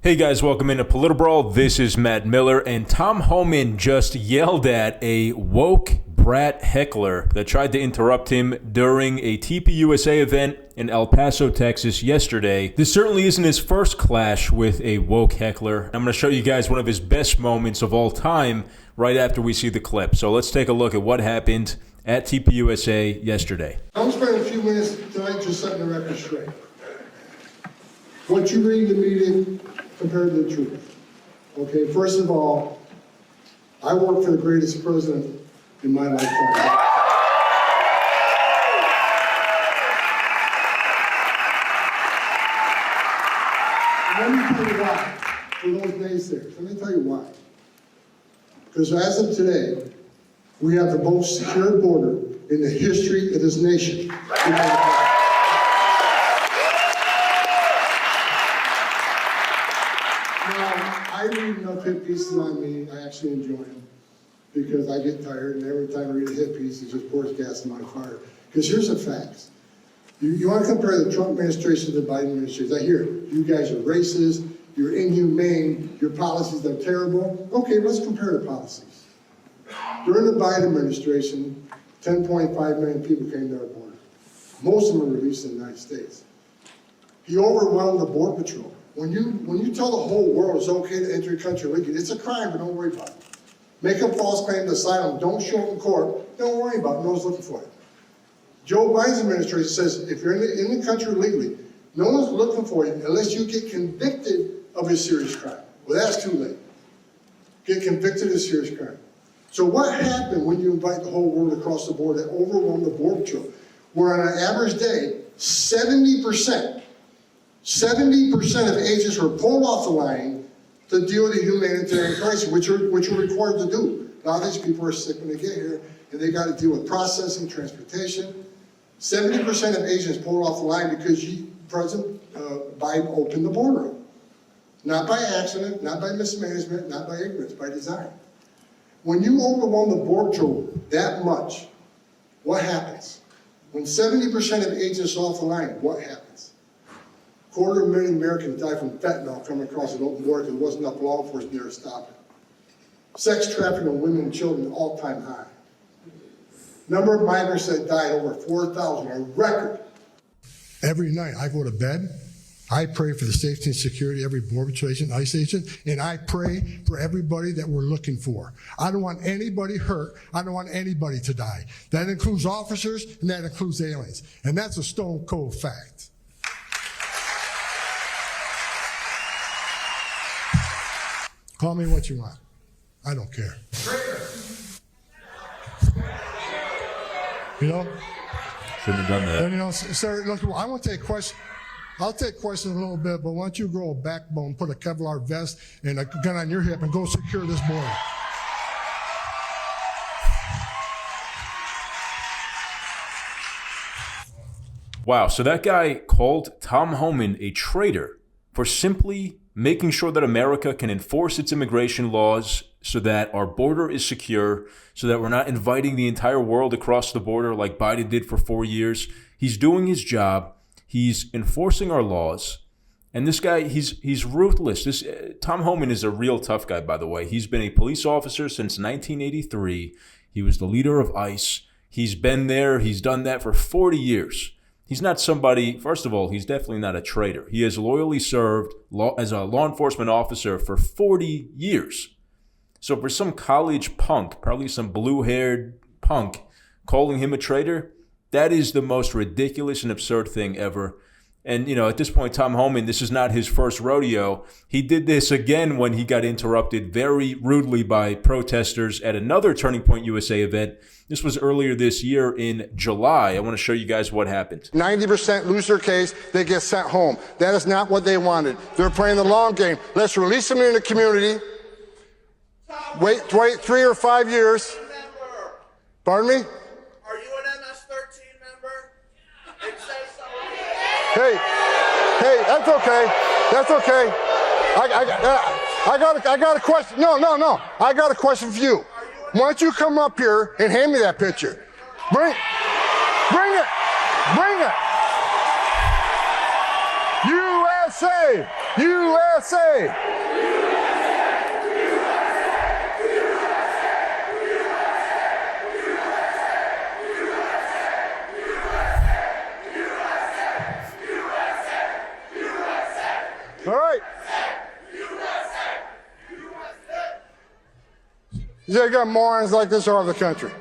Hey guys, welcome into Politibrawl. This is Matt Miller, and Tom Homan just yelled at a woke brat heckler that tried to interrupt him during a TPUSA event in El Paso, Texas yesterday. This certainly isn't his first clash with a woke heckler. I'm going to show you guys one of his best moments of all time right after we see the clip. So let's take a look at what happened at TPUSA yesterday. I'm spending a few minutes tonight just setting the record straight. What you read in the media compared to the truth. Okay, first of all, I worked for the greatest president in my lifetime. Let me tell you why, for those naysayers. Let me tell you why. Because as of today, we have the most secure border in the history of this nation. I read enough hit pieces on me. I actually enjoy them because I get tired, and every time I read a hit piece, it just pours gas in my fire. Because here's the facts. You want to compare the Trump administration to the Biden administration. I hear it. You guys are racist, you're inhumane, your policies are terrible. Okay, let's compare the policies. During the Biden administration, 10.5 million people came to our border. Most of them were released in the United States. He overwhelmed the Border Patrol. When you tell the whole world it's okay to enter your country legally, it's a crime, but don't worry about it. Make a false claim to asylum, don't show up in court, don't worry about it, no one's looking for it. Joe Biden's administration says if you're in the country legally, no one's looking for you unless you get convicted of a serious crime. Well, that's too late. Get convicted of a serious crime. So what happened when you invite the whole world across the border that overwhelmed the Border Patrol? Where on an average day, 70% of agents were pulled off the line to deal with the humanitarian crisis, which are required to do. A lot of these people are sick when they get here, and they got to deal with processing, transportation. 70% of agents pulled off the line because President Biden opened the border up. Not by accident, not by mismanagement, not by ignorance, by design. When you overwhelm the Border Patrol that much, what happens? When 70% of agents are off the line, what happens? 250,000 Americans die from fentanyl coming across an open border because there wasn't enough law enforcement there to stop it. Sex trafficking of women and children, all-time high. Number of migrants that died, over 4,000, a record. Every night I go to bed, I pray for the safety and security of every border patrol agent, ICE agent, and I pray for everybody that we're looking for. I don't want anybody hurt. I don't want anybody to die. That includes officers and that includes aliens. And that's a stone cold fact. Call me what you want. I don't care. You know? Shouldn't have done that. And you know, sir, look, I want to take questions. I'll take questions in a little bit, but why don't you grow a backbone, put a Kevlar vest and a gun on your hip and go secure this border? Wow, so that guy called Tom Homan a traitor for simply making sure that America can enforce its immigration laws so that our border is secure, so that we're not inviting the entire world across the border like Biden did for 4 years. He's doing his job. He's enforcing our laws. And this guy, he's ruthless. Tom Homan is a real tough guy, by the way. He's been a police officer since 1983. He was the leader of ICE. He's been there. He's done that for 40 years. He's not somebody, first of all, he's definitely not a traitor. He has loyally served as a law enforcement officer for 40 years. So for some college punk, probably some blue-haired punk, calling him a traitor, that is the most ridiculous and absurd thing ever. And, you know, at this point, Tom Homan, this is not his first rodeo. He did this again when he got interrupted very rudely by protesters at another Turning Point USA event. This was earlier this year in July. I want to show you guys what happened. 90% lose their case, they get sent home. That is not what they wanted. They're playing the long game. Let's release them in the community. Wait 3 or 5 years. Pardon me? Are you an MS-13 member? It says so. Hey, that's okay. That's okay. I got a question. No. I got a question for you. Why don't you come up here and hand me that picture? Bring it. USA. USA! All right. You got morons like this all over the country.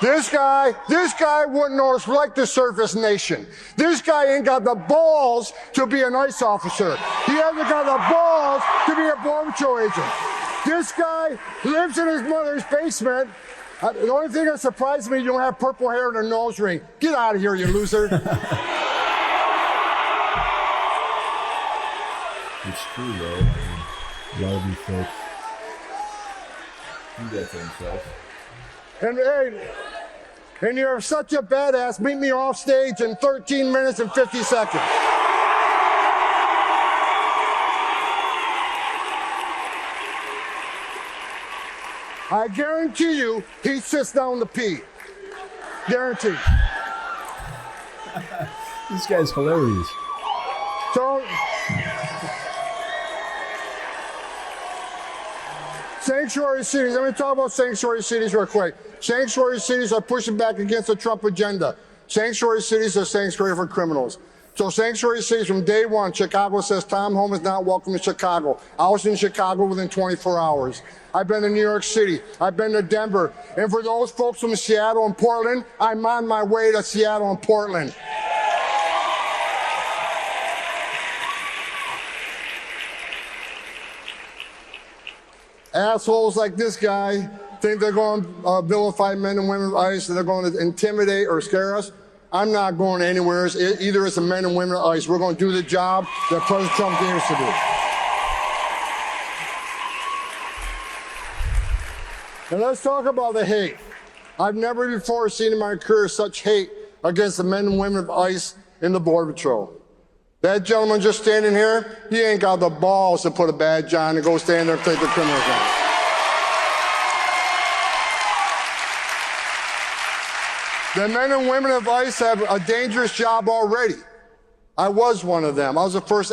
This guy wouldn't know it's like the surface nation. This guy ain't got the balls to be an ICE officer. He hasn't got the balls to be a Border Patrol agent. This guy lives in his mother's basement. The only thing that surprises me, you don't have purple hair and a nose ring. Get out of here, you loser. It's true, though. I mean, a lot of these folks do that to themselves. And hey, and you're such a badass, meet me off stage in 13 minutes and 50 seconds. I guarantee you, he sits down to pee. Guaranteed. This guy's hilarious. So, sanctuary cities, let me talk about sanctuary cities real quick. Sanctuary cities are pushing back against the Trump agenda. Sanctuary cities are sanctuary for criminals. So sanctuary cities from day one, Chicago says Tom Homan is not welcome in Chicago. I was in Chicago within 24 hours. I've been to New York City. I've been to Denver. And for those folks from Seattle and Portland, I'm on my way to Seattle and Portland. Assholes like this guy think they're going to vilify men and women of ICE, and they're going to intimidate or scare us. I'm not going anywhere. Either as the men and women of ICE. We're going to do the job that President Trump gave us to do. And let's talk about the hate. I've never before seen in my career such hate against the men and women of ICE in the Border Patrol. That gentleman just standing here, he ain't got the balls to put a badge on and go stand there and take the criminals on. The men and women of ICE have a dangerous job already. I was one of them. I was the first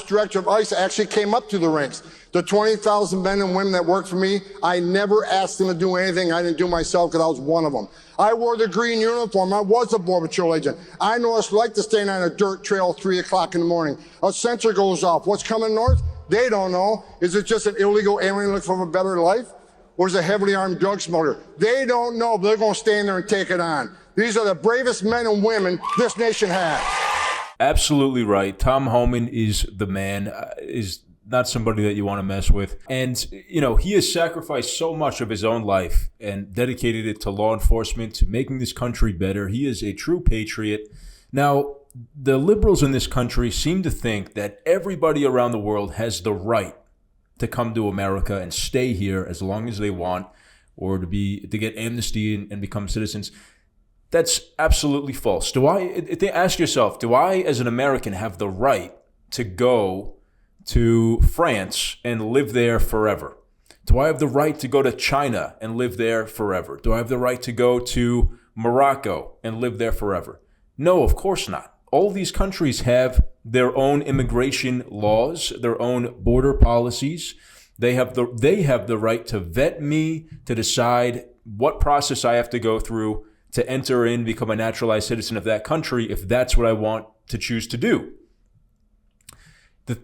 director of ICE that actually came up to the ranks. The 20,000 men and women that worked for me, I never asked them to do anything I didn't do myself because I was one of them. I wore the green uniform. I was a Border Patrol agent. I know what it's like to stand on a dirt trail at 3 o'clock in the morning. A sensor goes off. What's coming north? They don't know. Is it just an illegal alien looking for a better life? Or is it a heavily armed drug smuggler? They don't know, but they're going to stand there and take it on. These are the bravest men and women this nation has. Absolutely right. Tom Homan is the man, is not somebody that you want to mess with. And, you know, he has sacrificed so much of his own life and dedicated it to law enforcement, to making this country better. He is a true patriot. Now, the liberals in this country seem to think that everybody around the world has the right to come to America and stay here as long as they want, or to get amnesty and become citizens. That's absolutely false. Ask yourself, do I as an American have the right to go to France and live there forever? Do I have the right to go to China and live there forever? Do I have the right to go to Morocco and live there forever? No, of course not. All these countries have their own immigration laws, their own border policies. They have the right to vet me, to decide what process I have to go through to enter in, become a naturalized citizen of that country, if that's what I want to choose to do. The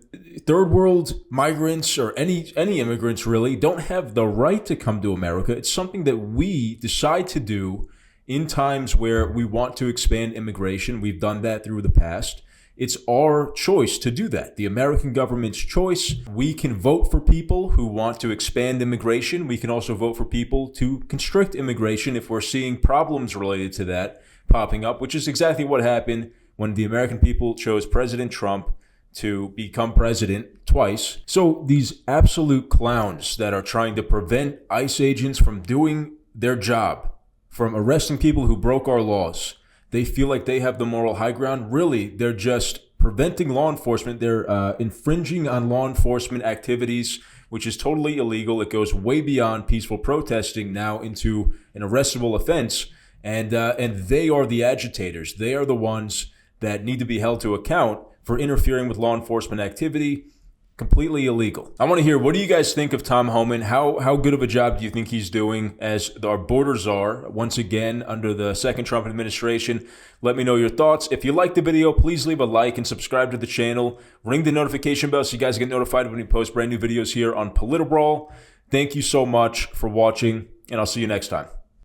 third world migrants, or any immigrants really, don't have the right to come to America. It's something that we decide to do in times where we want to expand immigration. We've done that through the past. It's our choice to do that. The American government's choice. We can vote for people who want to expand immigration. We can also vote for people to constrict immigration if we're seeing problems related to that popping up, which is exactly what happened when the American people chose President Trump to become president twice. So these absolute clowns that are trying to prevent ICE agents from doing their job, from arresting people who broke our laws, they feel like they have the moral high ground. Really, they're just preventing law enforcement. They're infringing on law enforcement activities, which is totally illegal. It goes way beyond peaceful protesting now into an arrestable offense. And they are the agitators. They are the ones that need to be held to account for interfering with law enforcement activity. Completely illegal. I want to hear, what do you guys think of Tom Homan? How good of a job do you think he's doing as our border czar, once again, under the second Trump administration? Let me know your thoughts. If you liked the video, please leave a like and subscribe to the channel. Ring the notification bell so you guys get notified when we post brand new videos here on Politibrawl. Thank you so much for watching, and I'll see you next time.